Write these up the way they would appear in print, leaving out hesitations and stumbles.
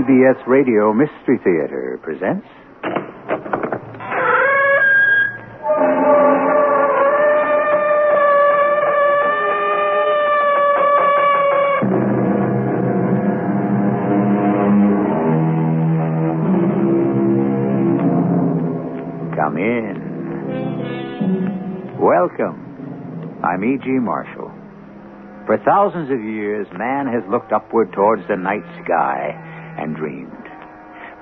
CBS Radio Mystery Theater presents... Come in. Welcome. I'm E.G. Marshall. For thousands of years, man has looked upward towards the night sky and dreamed.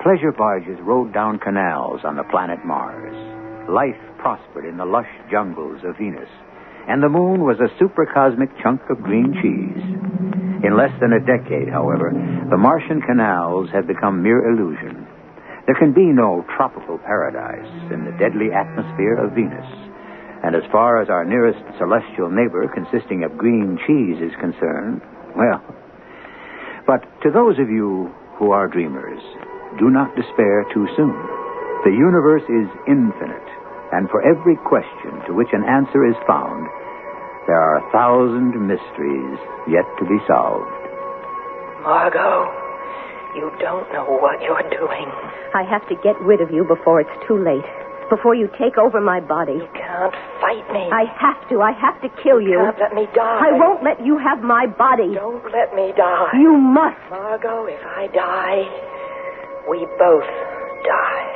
Pleasure barges rode down canals on the planet Mars. Life prospered in the lush jungles of Venus. And the moon was a supercosmic chunk of green cheese. In less than a decade, however, the Martian canals have become mere illusion. There can be no tropical paradise in the deadly atmosphere of Venus. And as far as our nearest celestial neighbor, consisting of green cheese, is concerned, well... But to those of you who are dreamers, do not despair too soon. The universe is infinite, and for every question to which an answer is found, there are 1,000 mysteries yet to be solved. Margot, you don't know what you're doing. I have to get rid of you before it's too late. Before you take over my body. You can't fight me. I have to. I have to kill you. You can't let me die. I won't let you have my body. Don't let me die. You must. Margot, if I die, we both die.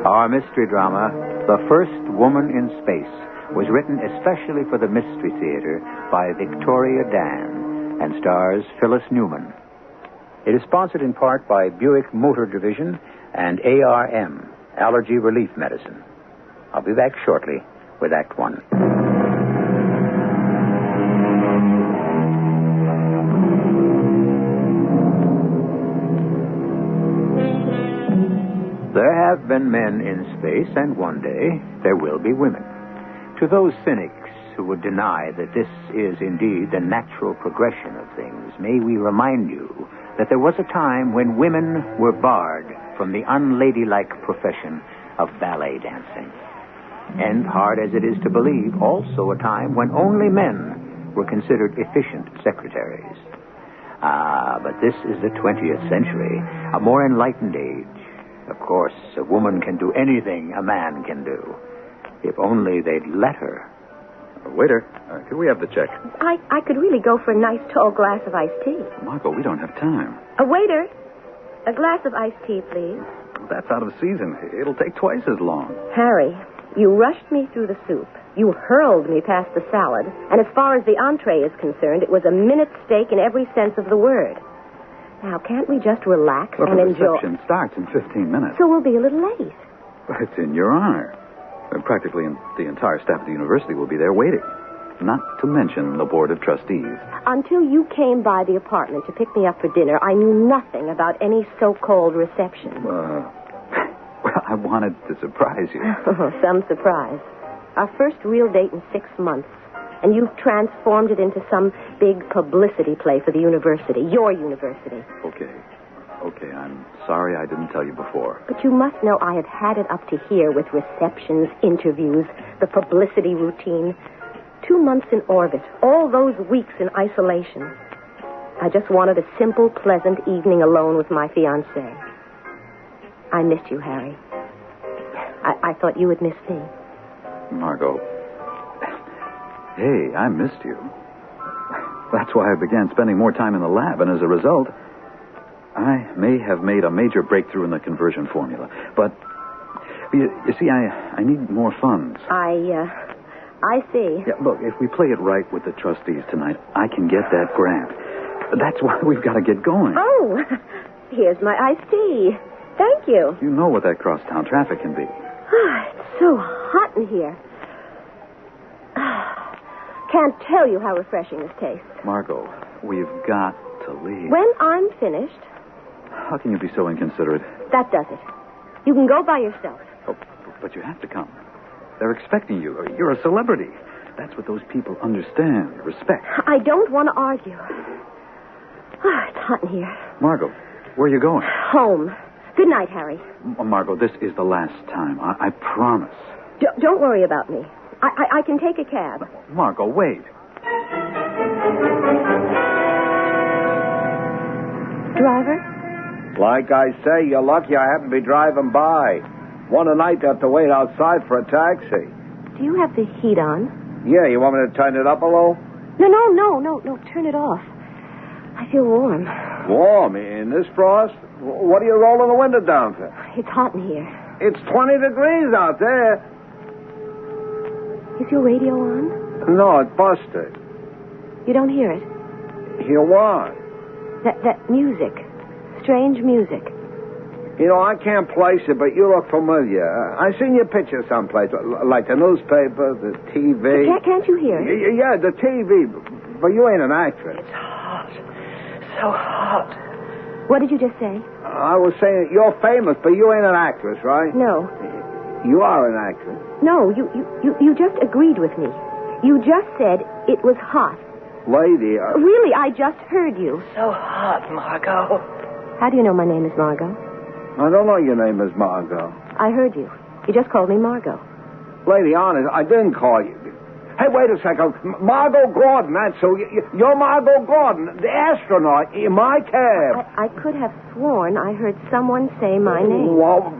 Our mystery drama, The First Woman in Space, was written especially for the Mystery Theater by Victoria Dan and stars Phyllis Newman. It is sponsored in part by Buick Motor Division and ARM, Allergy Relief Medicine. I'll be back shortly with Act One. There have been men in space, and one day there will be women. To those cynics who would deny that this is indeed the natural progression of things, may we remind you that there was a time when women were barred from the unladylike profession of ballet dancing. And, hard as it is to believe, also a time when only men were considered efficient secretaries. But this is the 20th century, a more enlightened age. Of course, a woman can do anything a man can do, if only they'd let her. Waiter, could we have the check? I could really go for a nice tall glass of iced tea. Margot, we don't have time. A waiter, a glass of iced tea, please. That's out of season. It'll take twice as long. Harry, you rushed me through the soup. You hurled me past the salad. And as far as the entree is concerned, it was a minute steak in every sense of the word. Now, can't we just relax and enjoy? The reception starts in 15 minutes. So we'll be a little late. It's in your honor. Practically the entire staff of the university will be there waiting. Not to mention the board of trustees. Until you came by the apartment to pick me up for dinner, I knew nothing about any so-called reception. Well, I wanted to surprise you. Oh, some surprise. Our first real date in 6 months. And you've transformed it into some big publicity play for the university. Your university. Okay, I'm sorry I didn't tell you before. But you must know I have had it up to here with receptions, interviews, the publicity routine. 2 months in orbit, all those weeks in isolation. I just wanted a simple, pleasant evening alone with my fiancé. I missed you, Harry. I thought you would miss me. Margot. Hey, I missed you. That's why I began spending more time in the lab, and as a result, I may have made a major breakthrough in the conversion formula. But, you see, I need more funds. I see. Yeah, look, if we play it right with the trustees tonight, I can get that grant. That's why we've got to get going. Oh, here's my iced tea. Thank you. You know what that crosstown traffic can be. It's so hot in here. Can't tell you how refreshing this tastes. Margot, we've got to leave. When I'm finished... How can you be so inconsiderate? That does it. You can go by yourself. Oh, but you have to come. They're expecting you. You're a celebrity. That's what those people understand, respect. I don't want to argue. It's hot in here. Margot, where are you going? Home. Good night, Harry. Margot, this is the last time. I promise. Don't worry about me. I can take a cab. Margot, wait. Driver? Like I say, you're lucky I happen to be driving by. One night you have to wait outside for a taxi. Do you have the heat on? Yeah, you want me to turn it up a little? No, turn it off. I feel warm. Warm? In this frost? What are you rolling the window down for? It's hot in here. It's 20 degrees out there. Is your radio on? No, it's busted. You don't hear it? Hear what? That music. Strange music. You know, I can't place it, but you look familiar. I seen your picture someplace, like the newspaper, the TV. Can't you hear it? Yeah, the TV. But you ain't an actress. It's hot. So hot. What did you just say? I was saying you're famous, but you ain't an actress, right? No. You are an actress. No, you just agreed with me. You just said it was hot. Lady, Really, I just heard you. So hot, Margot. How do you know my name is Margot? I don't know your name is Margot. I heard you. You just called me Margot. Lady, honest, I didn't call you. Hey, wait a second. Margot Gordon, that's who. You're Margot Gordon, the astronaut, in my cab. I could have sworn I heard someone say my name. Well,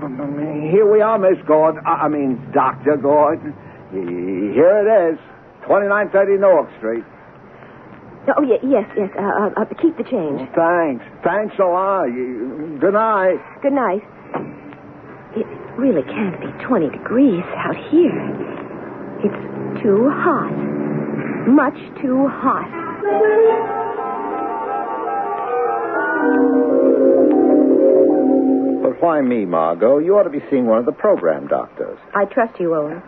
here we are, Miss Gordon. I mean, Dr. Gordon. Here it is, 2930 Newark Street. Oh, yes. Keep the change. Thanks a lot. Good night. Good night. It really can't be 20 degrees out here. It's too hot. Much too hot. But why me, Margot? You ought to be seeing one of the program doctors. I trust you, Owen.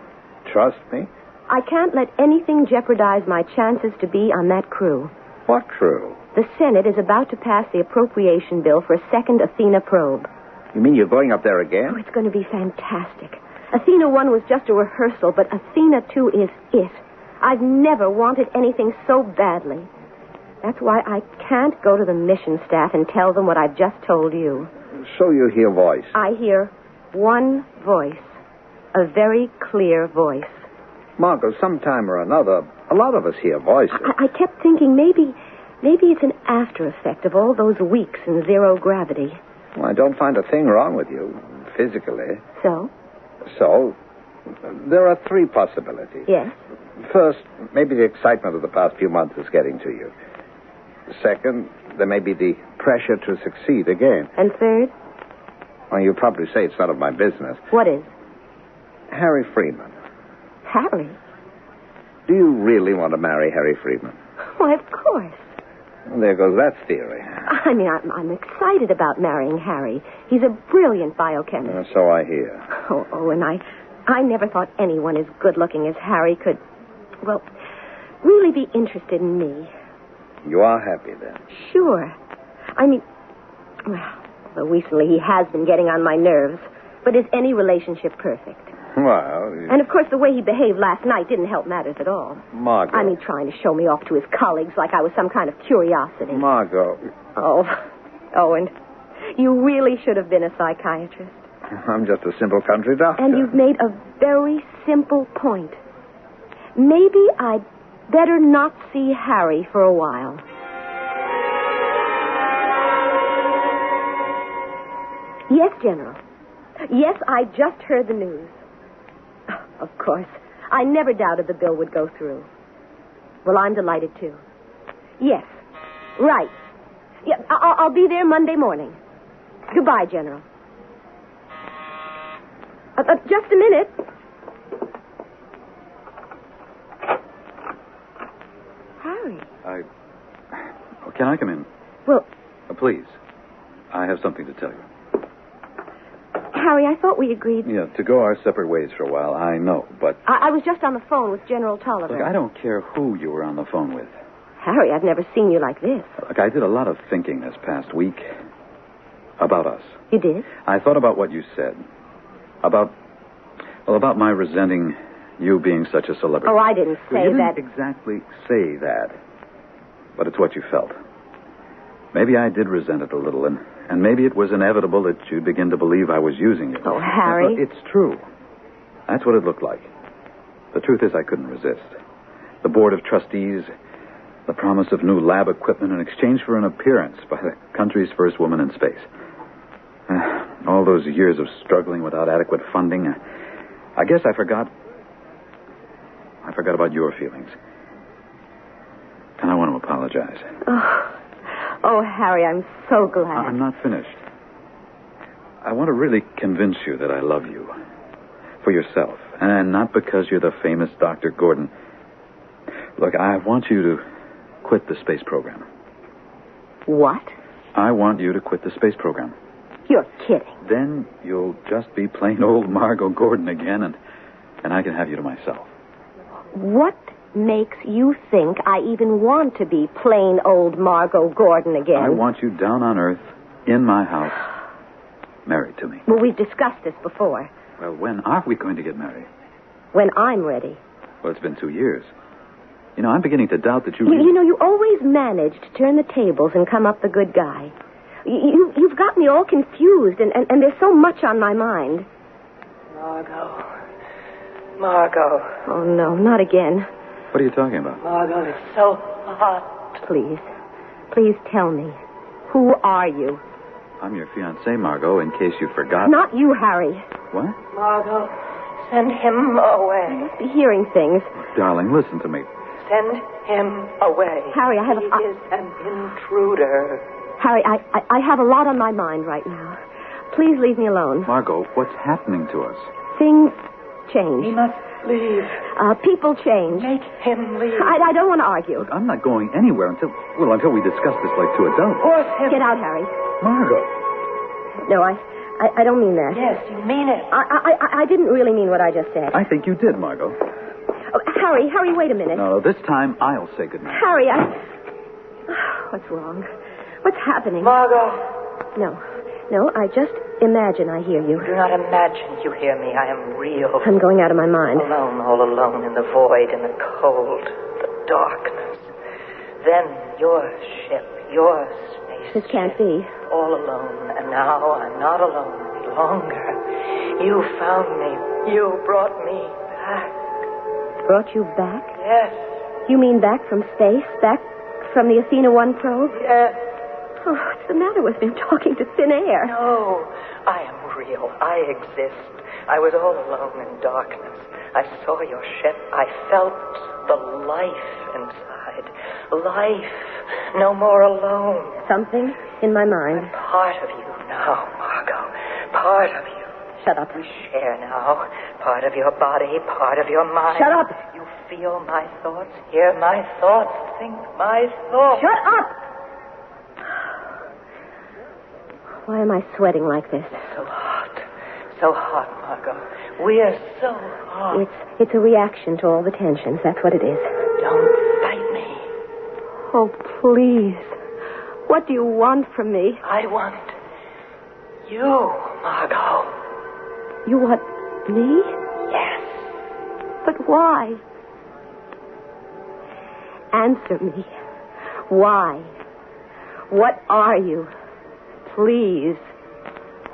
Trust me? I can't let anything jeopardize my chances to be on that crew. What crew? The Senate is about to pass the appropriation bill for a second Athena probe. You mean you're going up there Oh, again? it's going to be fantastic. Athena 1 was just a rehearsal, but Athena 2 is it. I've never wanted anything so badly. That's why I can't go to the mission staff and tell them what I've just told you. So you hear voice. I hear one voice. A very clear voice. Margot, sometime or another, a lot of us hear voices. I kept thinking maybe it's an after effect of all those weeks in zero gravity. Well, I don't find a thing wrong with you, physically. So? So, there are three possibilities. Yes. First, maybe the excitement of the past few months is getting to you. Second, there may be the pressure to succeed again. And third? Well, you'll probably say it's none of my business. What is? Harry Freeman. Harry? Do you really want to marry Harry Freeman? Why, of course. Well, there goes that theory. I mean, I'm excited about marrying Harry. He's a brilliant biochemist. So I hear. Oh, and I never thought anyone as good-looking as Harry could, well, really be interested in me. You are happy, then? Sure. I mean, well, recently he has been getting on my nerves. But is any relationship perfect? Well... And, of course, the way he behaved last night didn't help matters at all. Margot. I mean, trying to show me off to his colleagues like I was some kind of curiosity. Margot. Oh, Owen, you really should have been a psychiatrist. I'm just a simple country doctor. And you've made a very simple point. Maybe I'd better not see Harry for a while. Yes, General. Yes, I just heard the news. Of course. I never doubted the bill would go through. Well, I'm delighted, too. Yes. Right. Yeah, I'll be there Monday morning. Goodbye, General. Just a minute. Harry. Can I come in? Well... Please. I have something to tell you. Harry, I thought we agreed... Yeah, to go our separate ways for a while, I know, but... I was just on the phone with General Tolliver. Look, I don't care who you were on the phone with. Harry, I've never seen you like this. Look, I did a lot of thinking this past week about us. You did? I thought about what you said. About my resenting you being such a celebrity. Oh, I didn't say you that. didn't exactly say that, but it's what you felt. Maybe I did resent it a little, and maybe it was inevitable that you'd begin to believe I was using it. Oh, Harry. It's true. That's what it looked like. The truth is I couldn't resist. The board of trustees, the promise of new lab equipment in exchange for an appearance by the country's first woman in space. All those years of struggling without adequate funding, I guess I forgot about your feelings. And I want to apologize. Oh, Harry, I'm so glad. I'm not finished. I want to really convince you that I love you. For yourself. And not because you're the famous Dr. Gordon. Look, I want you to quit the space program. What? I want you to quit the space program. You're kidding. Then you'll just be plain old Margot Gordon again, and I can have you to myself. What makes you think I even want to be plain old Margot Gordon again? I want you down on Earth, in my house, married to me. Well, we've discussed this before. Well, when are we going to get married? When I'm ready. Well, it's been 2 years. You know, I'm beginning to doubt that You know, you always manage to turn the tables and come up the good guy. You've got me all confused, and there's so much on my mind. Margot. Oh, no, not again. What are you talking about? Margot, it's so hot. Please tell me. Who are you? I'm your fiancée, Margot, in case you forgot. Not you, Harry. What? Margot, send him away. I must be hearing things. Darling, listen to me. Send him away. Harry, I have He is an intruder. Harry, I have a lot on my mind right now. Please leave me alone. Margot, what's happening to us? Things change. He must leave. People change. Make him leave. I don't want to argue. Look, I'm not going anywhere until we discuss this like two adults. Force him. Get out, Harry. Margot. No, I don't mean that. Yes, you mean it. I didn't really mean what I just said. I think you did, Margot. Oh, Harry, wait a minute. No, this time I'll say goodnight. Harry, What's wrong? What's happening? Margot. No, I just imagine I hear you. Do not imagine you hear me. I am real. I'm going out of my mind. Alone, all alone in the void, in the cold, the darkness. Then your ship, your space. This can't be. All alone, and now I'm not alone any longer. You found me. You brought me back. Brought you back? Yes. You mean back from space? Back from the Athena 1 probe? Yes. Oh, what's the matter with me? I'm talking to thin air. No, I am real. I exist. I was all alone in darkness. I saw your ship. I felt the life inside. Life. No more alone. Something in my mind. I'm part of you now, Margot. Part of you. Shut up. We share now. Part of your body, part of your mind. Shut up. You feel my thoughts, hear my thoughts, think my thoughts. Shut up! Why am I sweating like this? So hot. So hot, Margot. We're so hot. It's a reaction to all the tensions. That's what it is. Don't fight me. Oh, please. What do you want from me? I want you, Margot. You want me? Yes. But why? Answer me. Why? What are you? Please.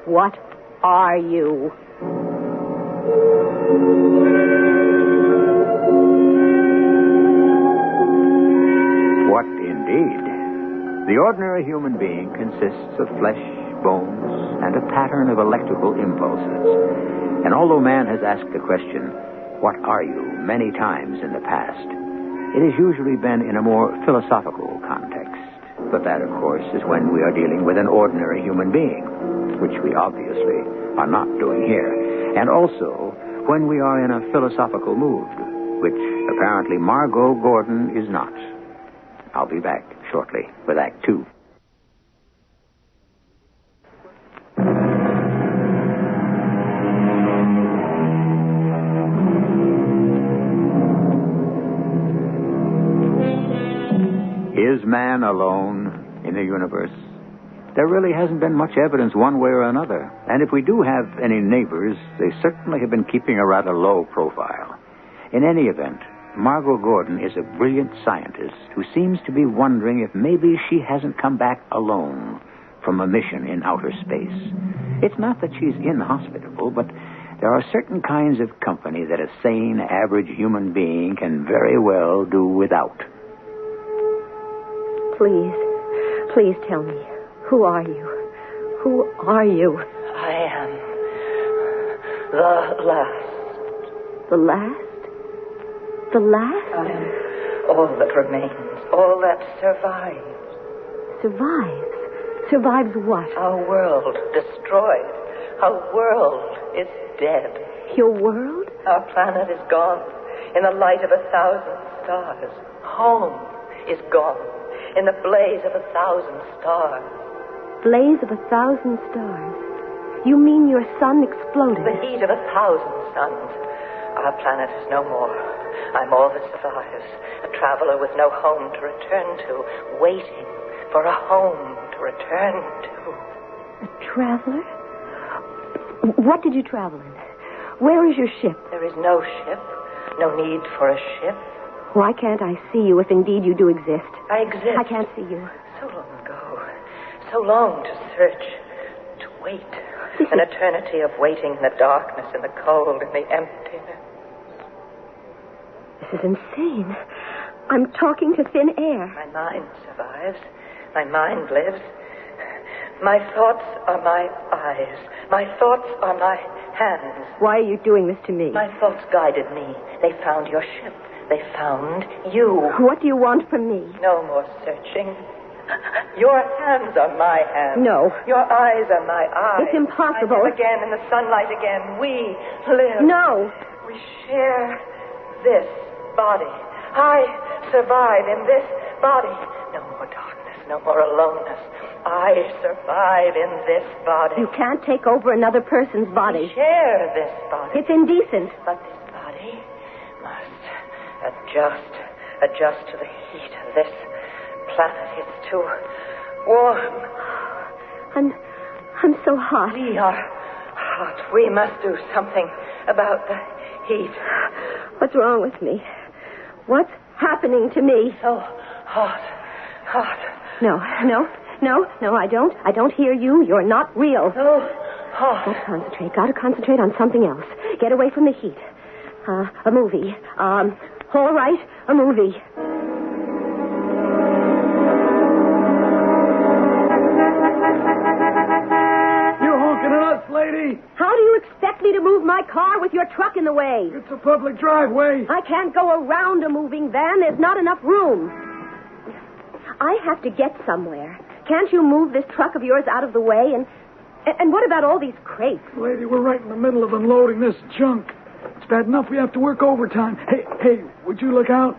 What are you? What indeed? The ordinary human being consists of flesh, bones, and a pattern of electrical impulses. And although man has asked the question, what are you, many times in the past, it has usually been in a more philosophical context. But that, of course, is when we are dealing with an ordinary human being, which we obviously are not doing here. And also when we are in a philosophical mood, which apparently Margot Gordon is not. I'll be back shortly with Act 2. Is man alone in the universe? There really hasn't been much evidence one way or another. And if we do have any neighbors, they certainly have been keeping a rather low profile. In any event, Margot Gordon is a brilliant scientist who seems to be wondering if maybe she hasn't come back alone from a mission in outer space. It's not that she's inhospitable, but There are certain kinds of company that a sane, average human being can very well do without. Please tell me. Who are you? Who are you? I am the last. The last? The last? I am all that remains, all that survives. Survives? Survives what? Our world destroyed. Our world is dead. Your world? Our planet is gone in the light of 1,000 stars. Home is gone in the blaze of 1,000 stars. Blaze of 1,000 stars? You mean your sun exploded? The heat of 1,000 suns. Our planet is no more. I'm all that survives. A traveler with no home to return to, waiting for a home to return to. A traveler? What did you travel in? Where is your ship? There is no ship. No need for a ship. Why can't I see you if indeed you do exist? I exist. I can't see you. So long ago. So long to search. To wait. An eternity of waiting in the darkness, in the cold, in the emptiness. This is insane. I'm talking to thin air. My mind survives. My mind lives. My thoughts are my eyes. My thoughts are my hands. Why are you doing this to me? My thoughts guided me. They found your ship. They found you. What do you want from me? No more searching. Your hands are my hands. No. Your eyes are my eyes. It's impossible. I live again in the sunlight again. We live. No. We share this body. I survive in this body. No more darkness. No more aloneness. I survive in this body. You can't take over another person's body. We share this body. It's indecent. But this body must adjust to the heat of this planet. It's too warm. I'm so hot. We are hot. We must do something about the heat. What's wrong with me? What's happening to me? So hot. No, I don't hear you. You're not real. So hot. Gotta concentrate on something else. Get away from the heat. A movie. All right, a movie. You're honking at us, lady. How do you expect me to move my car with your truck in the way? It's a public driveway. I can't go around a moving van. There's not enough room. I have to get somewhere. Can't you move this truck of yours out of the way? And what about all these crates? Lady, we're right in the middle of unloading this junk. It's bad enough we have to work overtime. Hey, would you look out?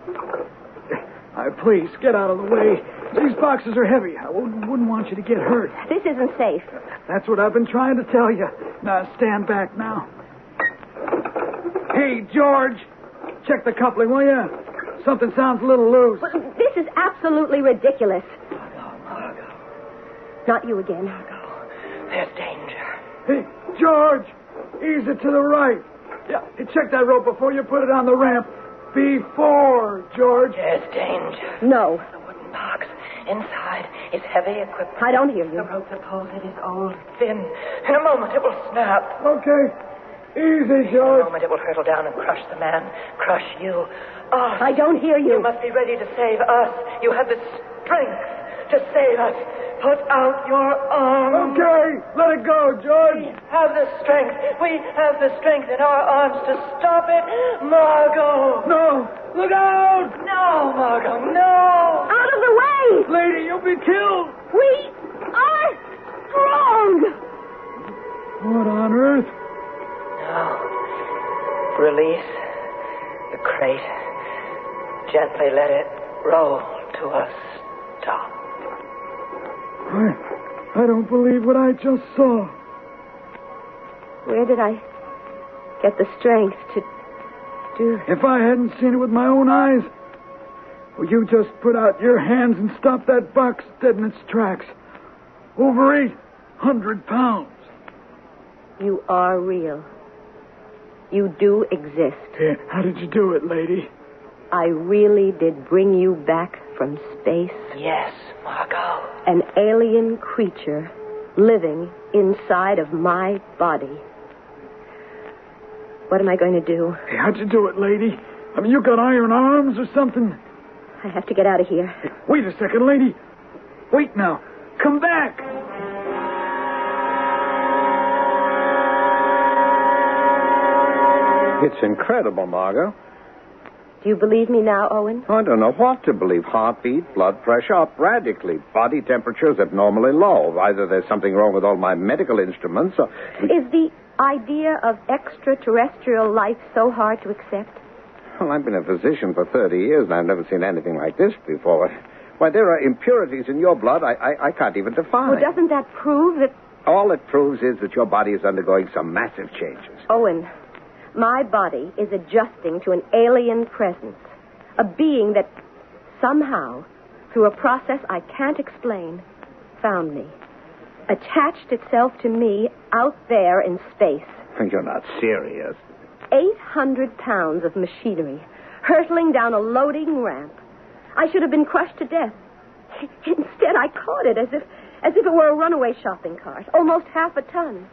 Please, get out of the way. These boxes are heavy. I wouldn't want you to get hurt. This isn't safe. That's what I've been trying to tell you. Now, stand back now. Hey, George, check the coupling, will you? Something sounds a little loose. This is absolutely ridiculous. Margot. Not you again. Margot, there's danger. Hey, George, ease it to the right. Yeah, check that rope before you put it on the ramp. Before, George. There's danger. No. The wooden box inside is heavy equipment. I don't hear you. The rope that pulls it is old, thin. In a moment it will snap. Okay. Easy, In a George. moment it will hurtle down and crush the man, crush you. Us. I don't hear you. You must be ready to save us. You have the strength to save us. Put out your arms. Okay, let it go, George. We have the strength. We have the strength in our arms to stop it. Margot. No, look out. No, Margot, no. Out of the way! Lady, you'll be killed. We are strong! What on earth? Now, release the crate. Gently let it roll to a stop. I don't believe what I just saw. Where did I get the strength to do? If I hadn't seen it with my own eyes, well, you just put out your hands and stopped that box dead in its tracks. Over 800 pounds. You are real. You do exist. Yeah, how did you do it, lady? I really did bring you back from space. Yes, Margot. An alien creature living inside of my body. What am I going to do? Hey, how'd you do it, lady? I mean, you got iron arms or something? I have to get out of here. Hey, wait a second, lady. Wait now. Come back. It's incredible, Margot. Do you believe me now, Owen? I don't know what to believe. Heartbeat, blood pressure up radically. Body temperature's abnormally low. Either there's something wrong with all my medical instruments or... Is the idea of extraterrestrial life so hard to accept? Well, I've been a physician for 30 years, and I've never seen anything like this before. Why, there are impurities in your blood I can't even define. Well, doesn't that prove that... All it proves is that your body is undergoing some massive changes. Owen, my body is adjusting to an alien presence. A being that somehow, through a process I can't explain, found me. Attached itself to me out there in space. You're not serious. 800 pounds of machinery, hurtling down a loading ramp. I should have been crushed to death. Instead, I caught it as if it were a runaway shopping cart, almost half a ton.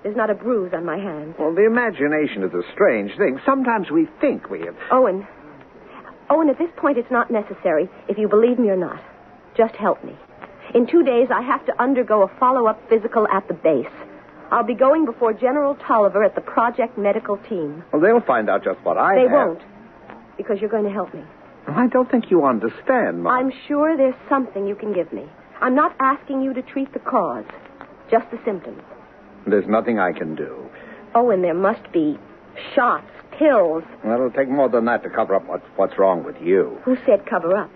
There's not a bruise on my hand. Well, the imagination is a strange thing. Sometimes we think we have... Owen, at this point, it's not necessary if you believe me or not. Just help me. In 2 days, I have to undergo a follow-up physical at the base. I'll be going before General Tolliver at the project medical team. Well, they'll find out just what I have. They won't, because you're going to help me. I don't think you understand, Mom. I'm sure there's something you can give me. I'm not asking you to treat the cause, just the symptoms. There's nothing I can do. Owen, there must be shots, pills. Well, it'll take more than that to cover up what's wrong with you. Who said cover up?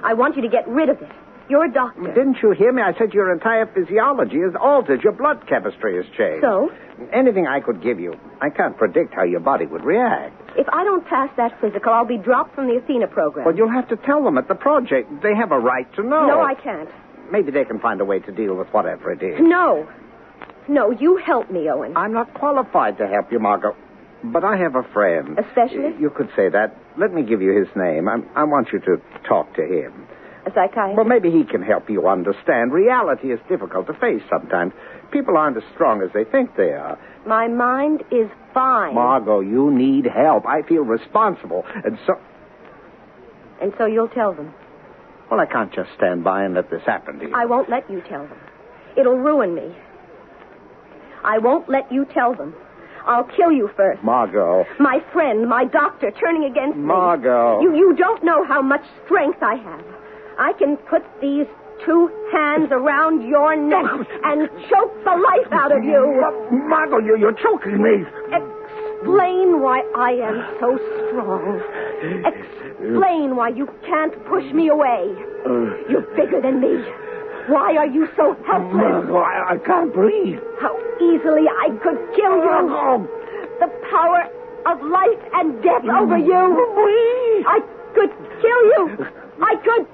I want you to get rid of it. You're a doctor. Didn't you hear me? I said your entire physiology is altered. Your blood chemistry has changed. So? Anything I could give you, I can't predict how your body would react. If I don't pass that physical, I'll be dropped from the Athena program. Well, you'll have to tell them at the project. They have a right to know. No, I can't. Maybe they can find a way to deal with whatever it is. No, you help me, Owen. I'm not qualified to help you, Margot. But I have a friend. A specialist? You could say that. Let me give you his name. I want you to talk to him. A psychiatrist? Well, maybe he can help you understand. Reality is difficult to face sometimes. People aren't as strong as they think they are. My mind is fine. Margot, you need help. I feel responsible. And so you'll tell them? Well, I can't just stand by and let this happen to you. I won't let you tell them. It'll ruin me. I won't let you tell them. I'll kill you first. Margot. My friend, my doctor, turning against me. Margot. You don't know how much strength I have. I can put these 2 hands around your neck and choke the life out of you. Margot, you're choking me. Explain why I am so strong. Explain why you can't push me away. You're bigger than me. Why are you so helpless? Margot, I can't breathe. How easily I could kill you. Margot. The power of life and death over you. Breathe. I could kill you. I could...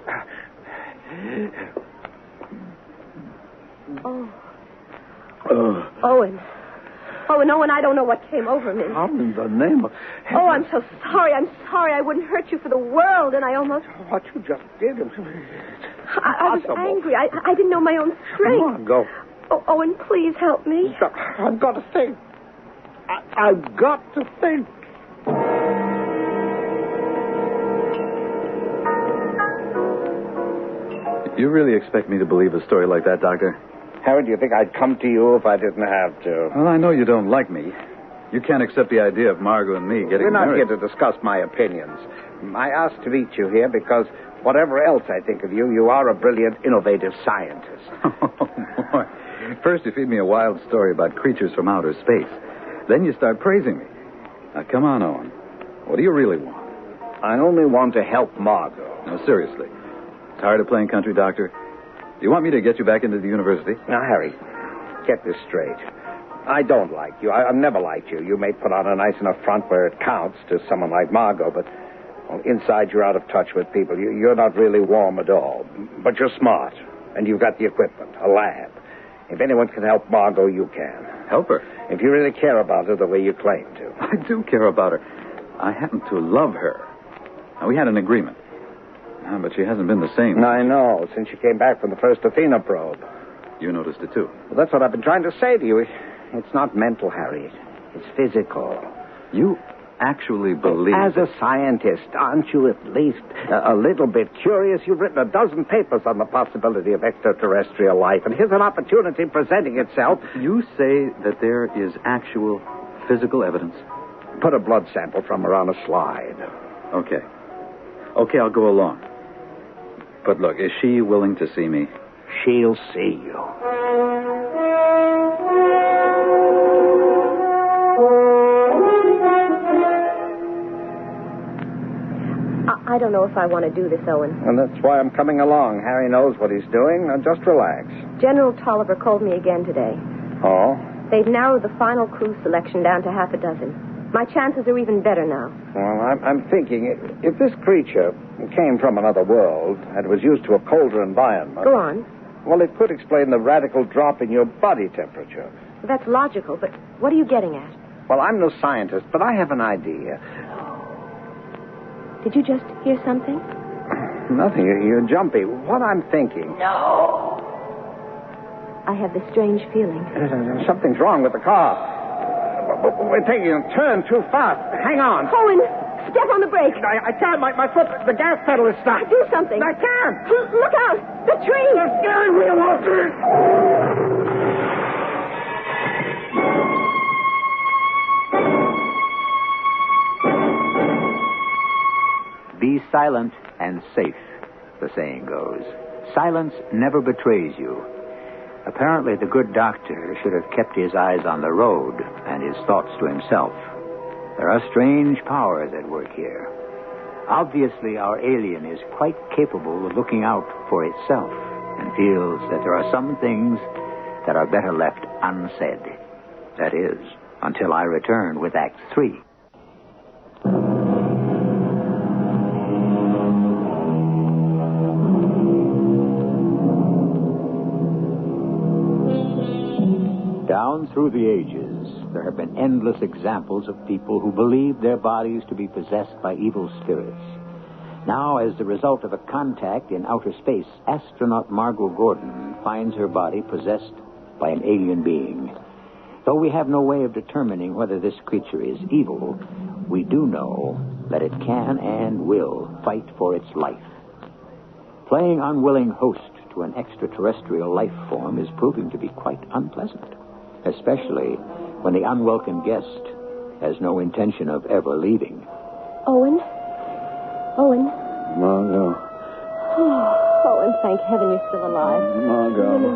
Owen, I don't know what came over me. How in the name of... Oh, I'm so sorry. I'm sorry. I wouldn't hurt you for the world, and I almost... What you just did... I was angry. I didn't know my own strength. Come on, go. Oh, Owen, please help me. I've got to think. I've got to think. You really expect me to believe a story like that, Doctor? Harry, do you think I'd come to you if I didn't have to? Well, I know you don't like me. You can't accept the idea of Margot and me getting We're not married. here to discuss my opinions. I asked to meet you here because whatever else I think of you, you are a brilliant, innovative scientist. Oh, boy. First, you feed me a wild story about creatures from outer space. Then you start praising me. Now, come on, Owen. What do you really want? I only want to help Margot. No, seriously. Tired of playing country doctor? Do you want me to get you back into the university? Now, Harry, get this straight. I don't like you. I've never liked you. You may put on a nice enough front where it counts to someone like Margot, but inside you're out of touch with people. You're not really warm at all. But you're smart, and you've got the equipment, a lab. If anyone can help Margot, you can. Help her? If you really care about her the way you claim to. I do care about her. I happen to love her. Now, we had an agreement. But she hasn't been the same. I know, since she came back from the first Athena probe. You noticed it, too. Well, that's what I've been trying to say to you. It's not mental, Harry. It's physical. You actually believe... As a scientist, aren't you at least a little bit curious? You've written a dozen papers on the possibility of extraterrestrial life, and here's an opportunity presenting itself. You say that there is actual physical evidence? Put a blood sample from her on a slide. Okay. Okay, I'll go along. But look, is she willing to see me? She'll see you. I don't know if I want to do this, Owen. And that's why I'm coming along. Harry knows what he's doing. Now, just relax. General Tolliver called me again today. Oh? They've narrowed the final crew selection down to half a dozen. My chances are even better now. Well, I'm thinking, if this creature came from another world and was used to a colder environment... Go on. Well, it could explain the radical drop in your body temperature. That's logical, but what are you getting at? Well, I'm no scientist, but I have an idea. Did you just hear something? Nothing. You're jumpy. What I'm thinking... No. I have this strange feeling. Something's wrong with the car. We're taking a turn too fast. Hang on. Owen, step on the brake. I can't. My foot, the gas pedal is stuck. Do something. I can't. Look out. The tree. The steering wheel, Walter. Be silent and safe, the saying goes. Silence never betrays you. Apparently, the good doctor should have kept his eyes on the road and his thoughts to himself. There are strange powers at work here. Obviously, our alien is quite capable of looking out for itself and feels that there are some things that are better left unsaid. That is, until I return with Act 3. Down through the ages, there have been endless examples of people who believed their bodies to be possessed by evil spirits. Now, as the result of a contact in outer space, astronaut Margot Gordon finds her body possessed by an alien being. Though we have no way of determining whether this creature is evil, we do know that it can and will fight for its life. Playing unwilling host to an extraterrestrial life form is proving to be quite unpleasant, especially when the unwelcome guest has no intention of ever leaving. Owen? Owen? Margot. Oh, Owen, thank heaven you're still alive. Margot. No,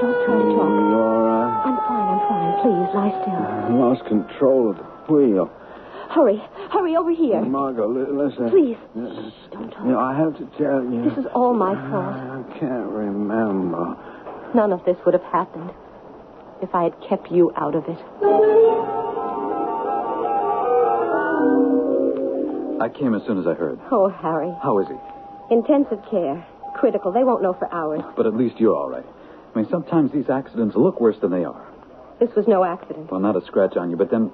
don't try to talk. You all right? I'm fine. Please, lie still. I lost control of the wheel. Hurry over here. Margot, listen. Please. Shh, don't talk. I have to tell you. This is all my fault. I can't remember. None of this would have happened if I had kept you out of it. I came as soon as I heard. Oh, Harry. How is he? Intensive care. Critical. They won't know for hours. But at least you're all right. I mean, sometimes these accidents look worse than they are. This was no accident. Well, not a scratch on you, but then...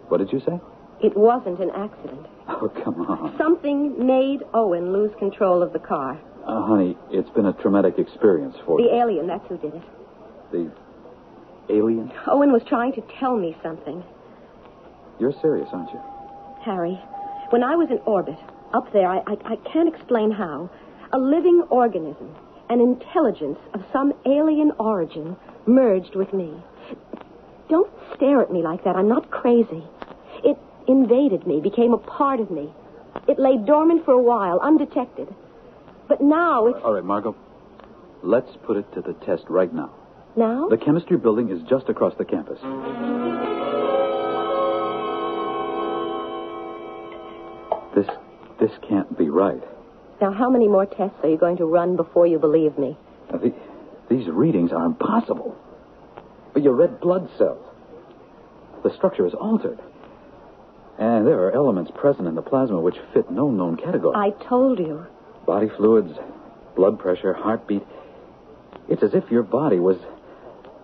What did you say? It wasn't an accident. Oh, come on. Something made Owen lose control of the car. Honey, it's been a traumatic experience for you. The alien, that's who did it. The alien? Owen was trying to tell me something. You're serious, aren't you? Harry, when I was in orbit, up there, I can't explain how, a living organism, an intelligence of some alien origin, merged with me. Don't stare at me like that. I'm not crazy. It invaded me, became a part of me. It lay dormant for a while, undetected. But now it's... All right, Margot. Let's put it to the test right now. Now? The chemistry building is just across the campus. This can't be right. Now, how many more tests are you going to run before you believe me? Now, these readings are impossible. But your red blood cells. The structure is altered. And there are elements present in the plasma which fit no known category. I told you. Body fluids, blood pressure, heartbeat. It's as if your body was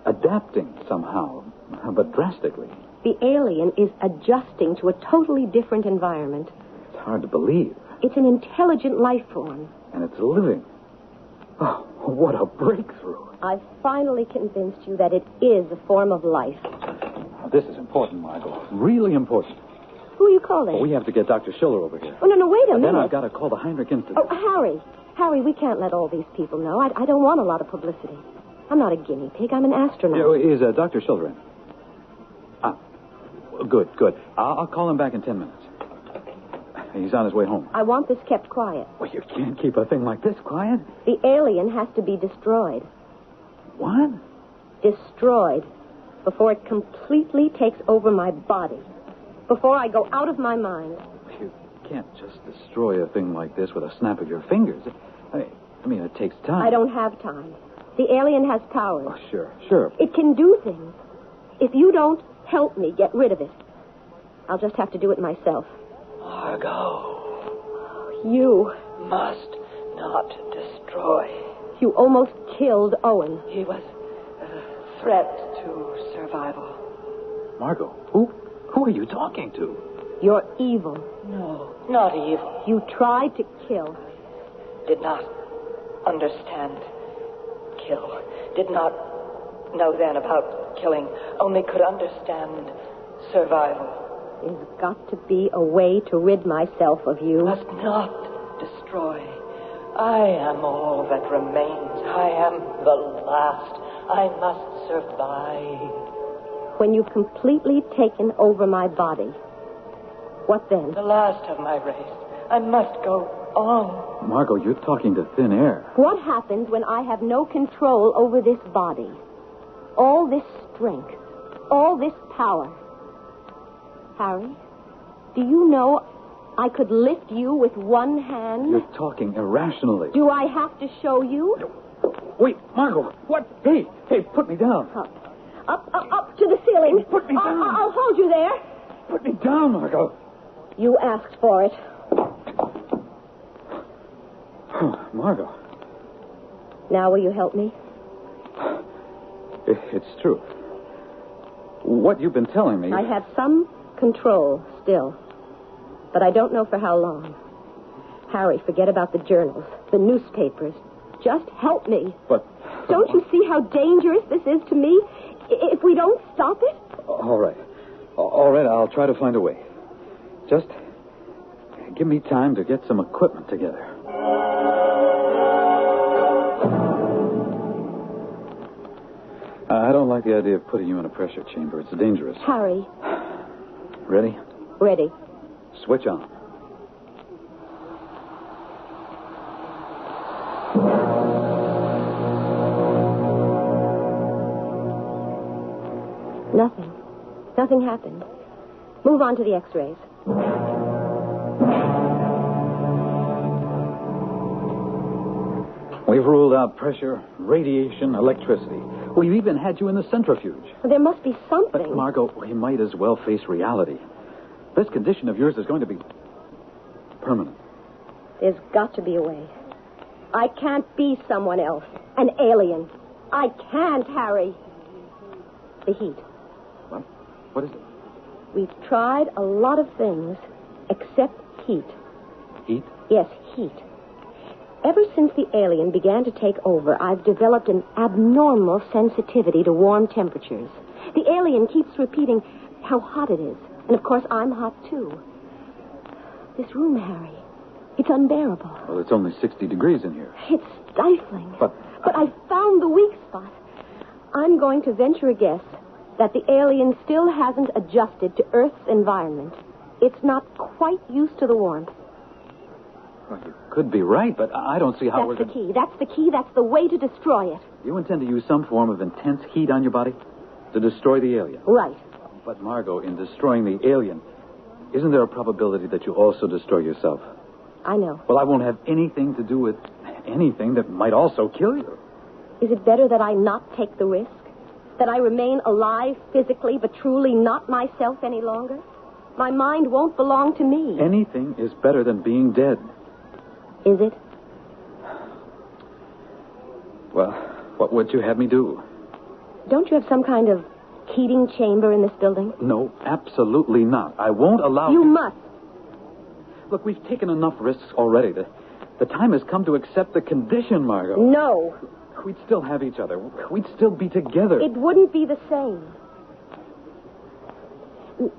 adapting somehow, but drastically. The alien is adjusting to a totally different environment. It's hard to believe. It's an intelligent life form. And it's living. Oh, what a breakthrough. I've finally convinced you that it is a form of life. Now, this is important, Margot. Really important. Who are you calling? Oh, we have to get Dr. Schiller over here. Oh, no, wait a minute. Then I've got to call the Heinrich Institute. Oh, Harry. Harry, we can't let all these people know. I don't want a lot of publicity. I'm not a guinea pig. I'm an astronaut. Is Dr. Schiller in? Good. I'll call him back in 10 minutes. He's on his way home. I want this kept quiet. Well, you can't keep a thing like this quiet. The alien has to be destroyed. What? Destroyed before it completely takes over my body. Before I go out of my mind. You can't just destroy a thing like this with a snap of your fingers. I mean, it takes time. I don't have time. The alien has powers. Oh, sure. It can do things. If you don't help me get rid of it, I'll just have to do it myself. Margot. You Must not destroy. You almost killed Owen. He was a threat to survival. Margot, who are you talking to? You're evil. No, not evil. You tried to kill. Did not understand kill. Did not know then about killing. Only could understand survival. There's got to be a way to rid myself of you. Must not destroy. I am all that remains. I am the last. I must survive. When you've completely taken over my body, what then? The last of my race. I must go on. Margot, you're talking to thin air. What happens when I have no control over this body? All this strength, all this power. Harry, do you know I could lift you with one hand? You're talking irrationally. Do I have to show you? Wait, Margot, what? Hey, put me down. Up to the ceiling. Put me down. I'll hold you there. Put me down, Margot. You asked for it. Margot. Now will you help me? It's true. What you've been telling me... I have some control still, but I don't know for how long. Harry, forget about the journals, the newspapers. Just help me. But... Don't you see how dangerous this is to me? If we don't stop it? All right, I'll try to find a way. Just give me time to get some equipment together. I don't like the idea of putting you in a pressure chamber. It's dangerous. Harry. Ready? Ready. Switch on. Nothing happened. Move on to the x-rays. We've ruled out pressure, radiation, electricity. We've even had you in the centrifuge. There must be something. But, Margot, we might as well face reality. This condition of yours is going to be permanent. There's got to be a way. I can't be someone else. An alien. I can't, Harry. The heat. What? What is it? We've tried a lot of things except heat. Heat? Yes, heat. Ever since the alien began to take over, I've developed an abnormal sensitivity to warm temperatures. The alien keeps repeating how hot it is. And, of course, I'm hot, too. This room, Harry, it's unbearable. Well, it's only 60 degrees in here. It's stifling. But I've found the weak spot. I'm going to venture a guess that the alien still hasn't adjusted to Earth's environment. It's not quite used to the warmth. Well, you could be right, but I don't see how That's the key. That's the key. That's the way to destroy it. You intend to use some form of intense heat on your body to destroy the alien? Right. But, Margot, in destroying the alien, isn't there a probability that you also destroy yourself? I know. Well, I won't have anything to do with anything that might also kill you. Is it better that I not take the risk? That I remain alive physically, but truly not myself any longer? My mind won't belong to me. Anything is better than being dead. Is it? Well, what would you have me do? Don't you have some kind of heating chamber in this building? No, absolutely not. I won't allow... You must. Look, we've taken enough risks already. The time has come to accept the condition, Margot. No. We'd still have each other. We'd still be together. It wouldn't be the same.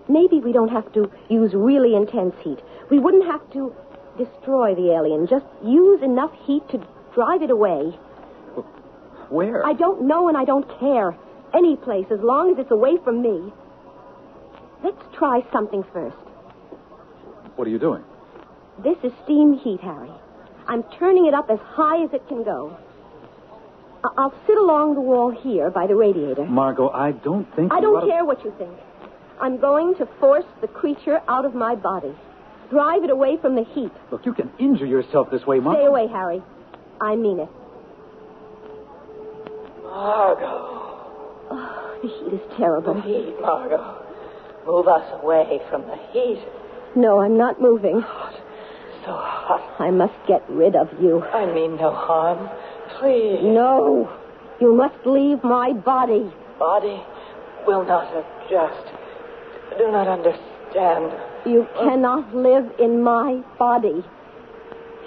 maybe we don't have to use really intense heat. We wouldn't have to destroy the alien. Just use enough heat to drive it away. Where? I don't know and I don't care. Any place, as long as it's away from me. Let's try something first. What are you doing? This is steam heat, Harry. I'm turning it up as high as it can go. I'll sit along the wall here by the radiator. Margot, I don't think... I don't care what you think. I'm going to force the creature out of my body. Drive it away from the heat. Look, you can injure yourself this way, Margot. Stay away, Harry. I mean it. Margot. Oh, the heat is terrible. The heat, Margot. Move us away from the heat. No, I'm not moving. Hot. So hot. I must get rid of you. I mean no harm. Please. No. You must leave my body. Body will not adjust. Do not understand. You cannot live in my body.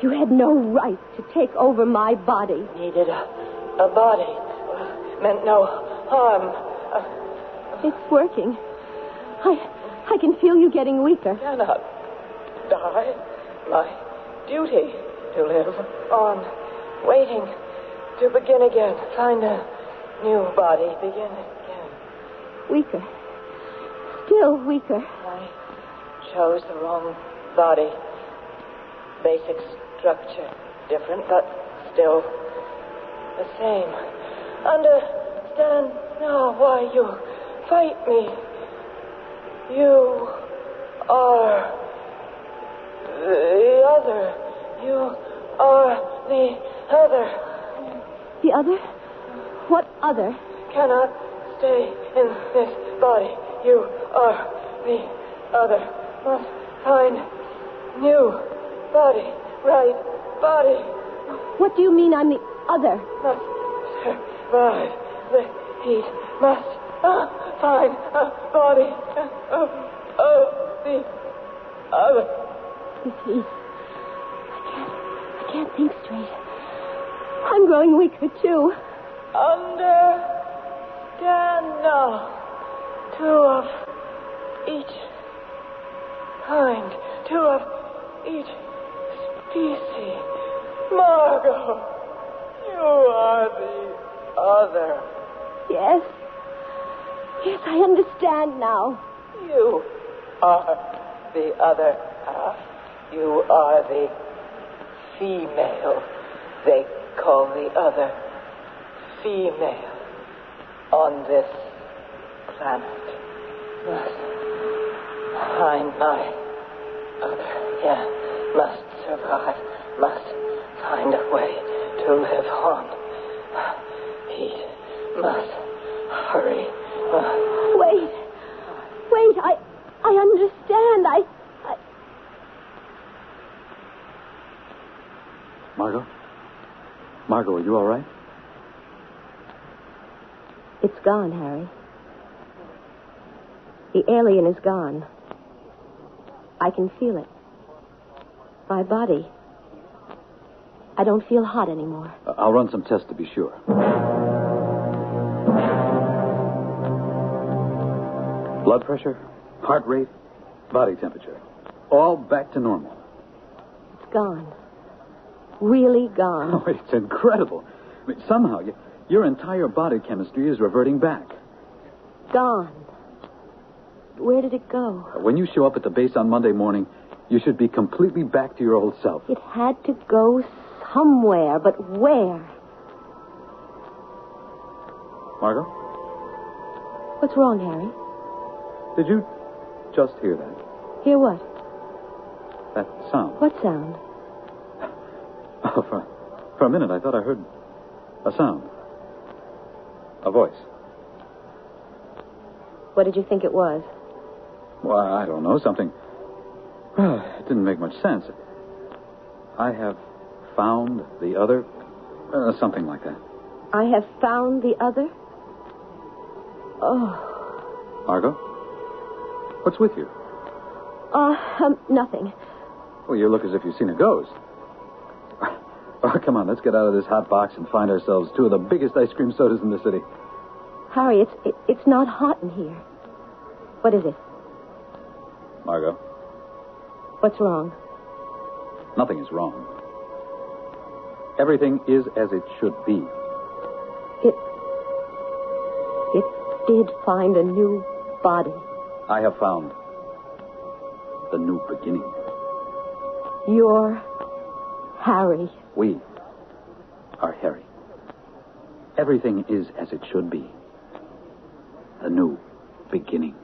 You had no right to take over my body. Needed a body. Meant no harm. It's working. I can feel you getting weaker. Cannot die. My duty to live on. Waiting to begin again. Find a new body. Begin again. Weaker. Still weaker. I chose the wrong body. Basic structure different, but still the same. Understand now why you fight me. You are the other. You are the other. The other? What other? Cannot stay in this body. You are the other. Must find new body. Right body. What do you mean I'm the other? Must survive the heat. Must find a body of the other. The heat. I can't think straight. I'm growing weaker, too. Understand now. Two of each kind. Two of each species. Margot, you are the other. Yes. Yes, I understand now. You are the other half. You are the female. They call the other female on this planet. Must find my other. Yeah, must survive. Must find a way to live on. Heat must hurry. Wait, I understand. Margot, are you all right? It's gone, Harry. The alien is gone. I can feel it. My body. I don't feel hot anymore. I'll run some tests to be sure. Blood pressure, heart rate, body temperature. All back to normal. It's gone. Really gone. Oh, it's incredible. I mean, somehow, your entire body chemistry is reverting back. Gone. Where did it go? When you show up at the base on Monday morning, you should be completely back to your old self. It had to go somewhere, but where? Margot? What's wrong, Harry? Did you just hear that? Hear what? That sound. What sound? Oh, for a minute, I thought I heard a sound. A voice. What did you think it was? Well, I don't know. Something. It didn't make much sense. I have found the other. Something like that. I have found the other? Oh. Margot? What's with you? Nothing. Well, you look as if you've seen a ghost. Oh, come on, let's get out of this hot box and find ourselves two of the biggest ice cream sodas in the city. Harry, it's not hot in here. What is it? Margot, What's wrong? nothing is wrong. Everything is as it should be. It did find a new body. I have found the new beginning. You're Harry. We are Harry. Everything is as it should be. A new beginning.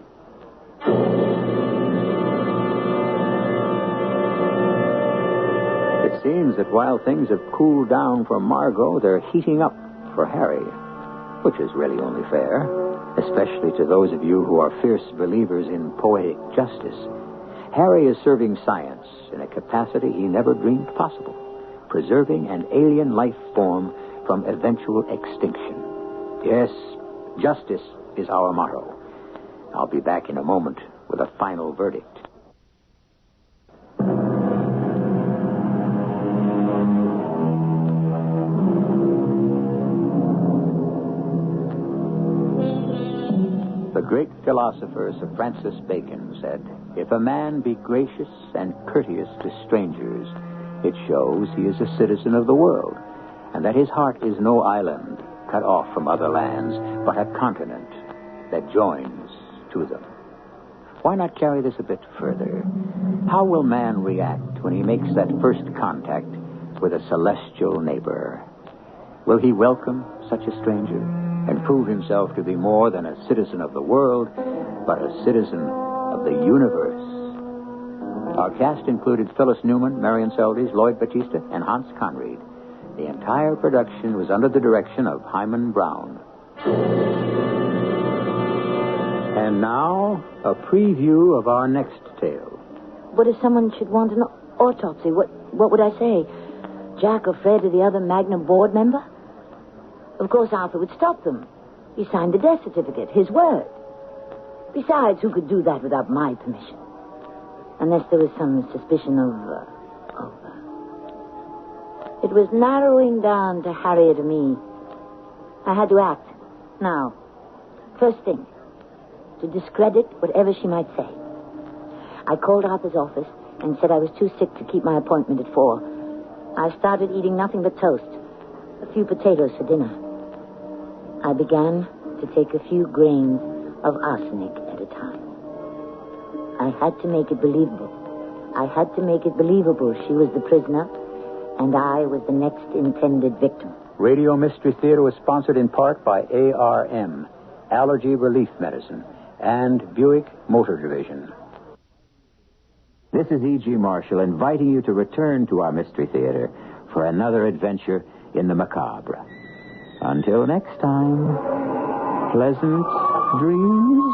It seems that while things have cooled down for Margot, they're heating up for Harry, which is really only fair, especially to those of you who are fierce believers in poetic justice. Harry is serving science in a capacity he never dreamed possible, preserving an alien life form from eventual extinction. Yes, justice is our motto. I'll be back in a moment with a final verdict. The great philosopher Sir Francis Bacon said, "If a man be gracious and courteous to strangers, it shows he is a citizen of the world, and that his heart is no island cut off from other lands, but a continent that joins to them." Why not carry this a bit further? How will man react when he makes that first contact with a celestial neighbor? Will he welcome such a stranger and prove himself to be more than a citizen of the world, but a citizen of the universe? Our cast included Phyllis Newman, Marion Seldes, Lloyd Batista, and Hans Conried. The entire production was under the direction of Hyman Brown. And now, a preview of our next tale. What if someone should want an autopsy? What would I say? Jack or Fred or the other Magnum board member? Of course, Arthur would stop them. He signed the death certificate, his word. Besides, who could do that without my permission? Unless there was some suspicion of... It was narrowing down to Harriet and me. I had to act. Now, first thing, to discredit whatever she might say. I called Arthur's office and said I was too sick to keep my appointment at 4. I started eating nothing but toast, a few potatoes for dinner. I began to take a few grains of arsenic at a time. I had to make it believable. I had to make it believable she was the prisoner and I was the next intended victim. Radio Mystery Theater was sponsored in part by ARM, Allergy Relief Medicine, and Buick Motor Division. This is E.G. Marshall inviting you to return to our Mystery Theater for another adventure in the macabre. Until next time, pleasant dreams.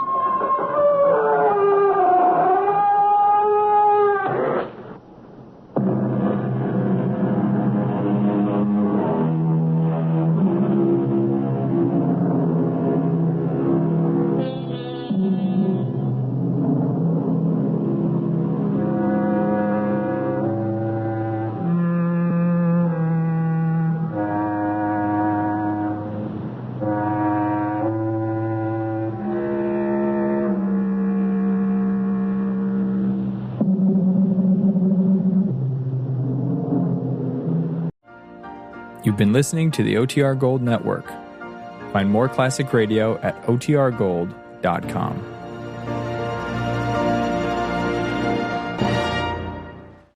You've been listening to the OTR Gold Network. Find more classic radio at otrgold.com.